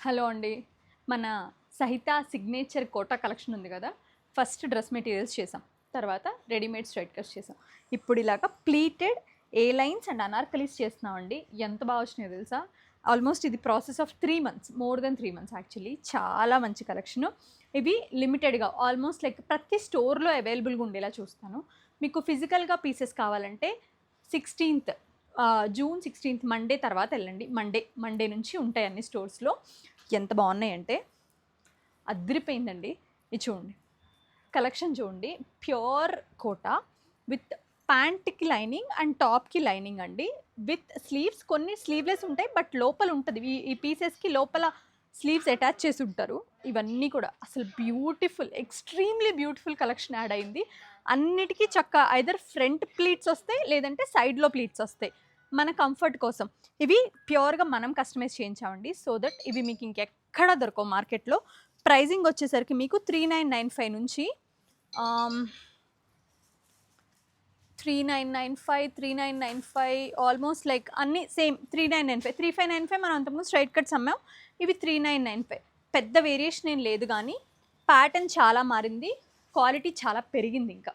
Hello అండి. మన సహిత సిగ్నేచర్ కోటా కలెక్షన్ ఉంది కదా, ఫస్ట్ డ్రెస్ మెటీరియల్స్ చేసాం, తర్వాత రెడీమేడ్ స్ట్రైట్ కట్స్ చేసాం. ఇప్పుడు ఇలాగ pleated A lines and anarkalis చేస్తున్నామండి. ఎంత బాగా వచ్చినాయో తెలుసా. ఆల్మోస్ట్ ఇది process of 3 months, more than 3 months actually. చాలా మంచి కలెక్షను. ఇవి లిమిటెడ్గా ఆల్మోస్ట్ లైక్ ప్రతి స్టోర్లో అవైలబుల్గా ఉండేలా చూస్తాను. మీకు ఫిజికల్గా పీసెస్ కావాలంటే 16th జూన్ 16th మండే తర్వాత వెళ్ళండి. మండే నుంచి ఉంటాయి అన్ని స్టోర్స్లో. ఎంత బాగున్నాయంటే అదిరిపోయిందండి. ఇది చూడండి, కలెక్షన్ చూడండి. ప్యూర్ కోటా విత్ ప్యాంట్కి లైనింగ్ అండ్ టాప్కి లైనింగ్ అండి, విత్ స్లీవ్స్. కొన్ని స్లీవ్లెస్ ఉంటాయి, బట్ లోపల ఉంటుంది. ఈ పీసెస్కి లోపల స్లీవ్స్ అటాచ్ చేసి ఉంటారు. ఇవన్నీ కూడా అసలు beautiful, extremely beautiful collection add అయింది. అన్నిటికీ చక్క ఐదర్ ఫ్రంట్ ప్లీట్స్ వస్తాయి, లేదంటే సైడ్లో ప్లీట్స్ వస్తాయి మన కంఫర్ట్ కోసం. ఇవి ప్యూర్గా మనం కస్టమైజ్ చేయించామండి, సో దట్ ఇవి మీకు ఇంకెక్కడ దొరకవు మార్కెట్లో. ప్రైజింగ్ వచ్చేసరికి మీకు 3995 నుంచి 3995 ఆల్మోస్ట్ లైక్ అన్ని సేమ్. 3995, 3595 మనం అంతకుముందు స్ట్రైట్ కట్స్ అమ్మాం. ఇవి 3995. పెద్ద వేరియేషన్ ఏం లేదు, కానీ ప్యాటర్న్ చాలా మారింది, క్వాలిటీ చాలా పెరిగింది. ఇంకా